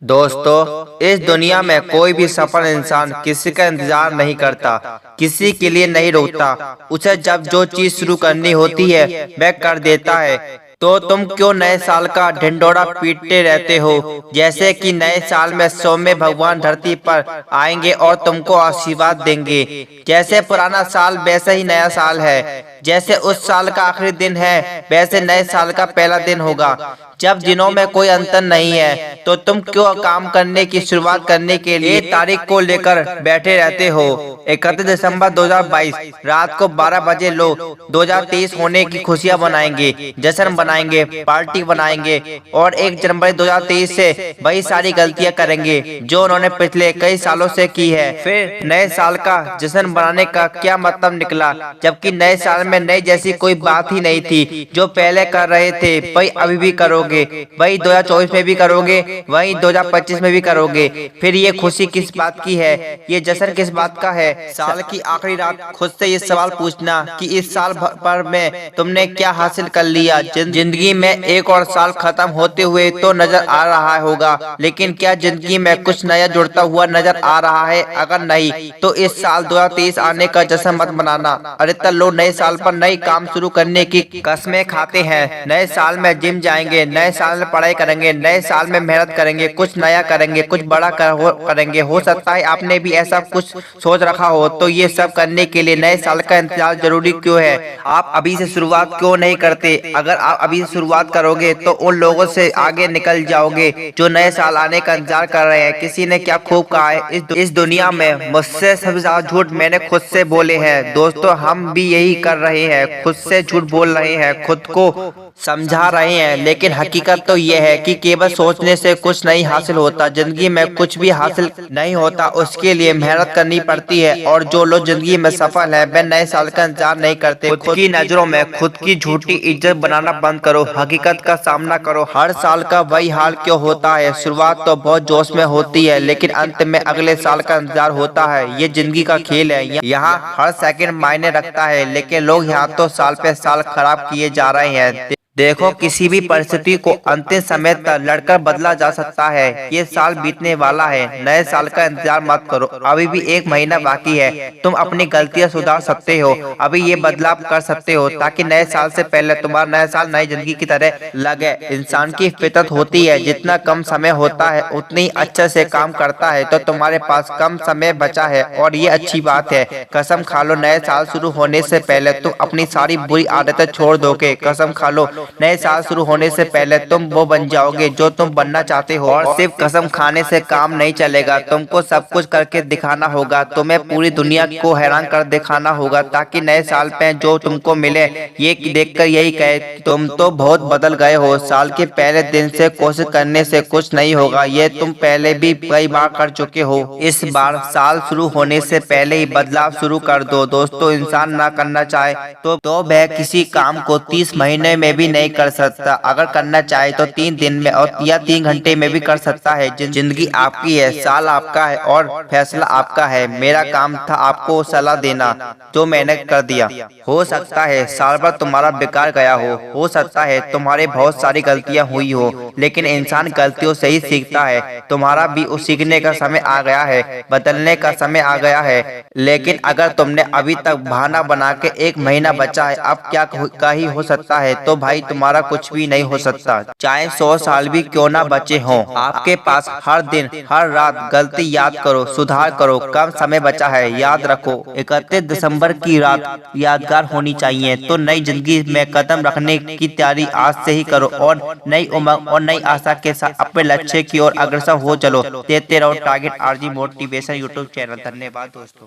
दोस्तों, इस दुनिया में कोई भी सफल इंसान किसी का इंतजार नहीं करता, किसी के लिए नहीं रुकता। उसे जब जो चीज शुरू करनी होती है वह कर देता है। तो तुम क्यों नए साल का ढिंढोरा पीटते रहते हो, जैसे कि नए साल में सौम्य भगवान धरती पर आएंगे और तुमको आशीर्वाद देंगे। जैसे पुराना साल वैसे ही नया साल है, जैसे उस साल का आखिरी दिन है वैसे नए साल का पहला दिन होगा। जब दिनों में कोई अंतर नहीं है तो तुम क्यों काम करने की शुरुआत करने के लिए तारीख को लेकर बैठे रहते हो। 31 दिसंबर 2022 रात को 12 बजे लोग 2023 होने की खुशियां बनाएंगे, जश्न बनाएंगे, पार्टी बनाएंगे और 1 जनवरी 2023 से वही सारी गलतियां करेंगे जो उन्होंने पिछले कई सालों से की है। फिर नए साल का जश्न बनाने का क्या मतलब निकला, जबकि नए साल में नई जैसी कोई बात ही नहीं थी। जो पहले कर रहे थे वही अभी भी करोगे, वही 2024 में भी करोगे, वही 2025 में भी करोगे। फिर ये खुशी किस बात की है, ये जश्न किस बात का है। साल की आखिरी रात खुद से ये सवाल पूछना कि इस साल भर में तुमने क्या हासिल कर लिया। जिंदगी में एक और साल खत्म होते हुए तो नजर आ रहा होगा, लेकिन क्या जिंदगी में कुछ नया जुड़ता हुआ नजर आ रहा है? अगर नहीं तो इस साल 2023 आने का जश्न मत मनाना। अधिकतर लोग नए साल पर नए काम शुरू करने की कस्में खाते हैं। नए साल में जिम जाएंगे, नए साल में पढ़ाई करेंगे, नए साल में मेहनत करेंगे, कुछ नया करेंगे, कुछ बड़ा करेंगे। हो सकता है आपने भी ऐसा कुछ सोच रखा हो। तो ये सब करने के लिए नए साल का इंतजार जरूरी क्यों है? आप अभी से शुरुआत क्यों नहीं करते? अगर आप अभी से शुरुआत करोगे तो उन लोगों से आगे निकल जाओगे जो नए साल आने का इंतजार कर रहे हैं। किसी ने क्या खूब कहा है, इस दुनिया में मुझसे सबसे ज्यादा झूठ मैंने खुद से बोले हैं। दोस्तों, हम भी यही कर रहे हैं, खुद से झूठ बोल रहे हैं, खुद को समझा रहे हैं। लेकिन हकीकत तो यह है कि केवल सोचने से कुछ नहीं हासिल होता। जिंदगी में कुछ भी हासिल नहीं होता, उसके लिए मेहनत करनी पड़ती है। और जो लोग जिंदगी में सफल है वे नए साल का इंतजार नहीं करते। खुद की नजरों में खुद की झूठी इज्जत बनाना बंद करो, हकीकत का सामना करो। हर साल का वही हाल क्यों होता है? शुरुआत तो बहुत जोश में होती है, लेकिन अंत में अगले साल का इंतजार होता है। ये जिंदगी का खेल है, यहाँ हर सेकंड मायने रखता है। लेकिन लोग यहाँ तो साल पे साल खराब किए जा रहे हैं। देखो, किसी भी परिस्थिति को अंतिम समय तक लड़कर बदला जा सकता है। ये साल बीतने वाला है, नए साल का इंतजार मत करो। अभी भी 1 महीना बाकी है, तुम अपनी गलतियां सुधार सकते हो, अभी ये बदलाव कर सकते हो ताकि नए साल से पहले तुम्हारा नया साल नई जिंदगी की तरह लगे। इंसान की फितरत होती है, जितना कम समय होता है उतनी अच्छे से काम करता है। तो तुम्हारे पास कम समय बचा है और ये अच्छी बात है। कसम खा लो, नए साल शुरू होने से पहले तुम अपनी सारी बुरी आदतें छोड़ दोगे। कसम खा लो, नए साल शुरू होने से पहले तुम वो बन जाओगे जो तुम बनना चाहते हो। और सिर्फ कसम खाने से काम नहीं चलेगा, तुमको सब कुछ करके दिखाना होगा। तुम्हें पूरी दुनिया को हैरान कर दिखाना होगा ताकि नए साल पे जो तुमको मिले ये देखकर यही कहे तुम तो बहुत बदल गए हो। साल के पहले दिन से कोशिश करने से कुछ नहीं होगा, ये तुम पहले भी कई बार कर चुके हो। इस बार साल शुरू होने से पहले ही बदलाव शुरू कर दो। दोस्तों, इंसान ना करना चाहे तो वह किसी काम को 30 महीने में भी नहीं कर सकता। अगर करना चाहे तो 3 दिन में और या 3 घंटे में भी कर सकता है। जिंदगी आपकी है, साल आपका है और फैसला आपका है। मेरा काम था आपको सलाह देना, जो मैंने कर दिया। हो सकता है साल भर तुम्हारा बेकार गया हो सकता है तुम्हारे बहुत सारी गलतियां हुई हो, लेकिन इंसान गलतियों से ही सीखता है। तुम्हारा भी उस सीखने का समय आ गया है, बदलने का समय आ गया है। लेकिन अगर तुमने अभी तक बहाना बना के 1 महीना बचा है, अब क्या ही हो सकता है, तो भाई तुम्हारा कुछ भी नहीं हो सकता। चाहे 100 साल भी क्यों ना बचे हों, आपके पास हर दिन हर रात गलती याद करो, सुधार करो। कम समय बचा है, याद रखो 31 दिसंबर की रात यादगार होनी चाहिए। तो नई जिंदगी में कदम रखने की तैयारी आज से ही करो और नई उमंग और नई आशा के साथ अपने लक्ष्य की ओर अग्रसर हो चलो। देते रहो target RG motivation YouTube channel. धन्यवाद दोस्तों।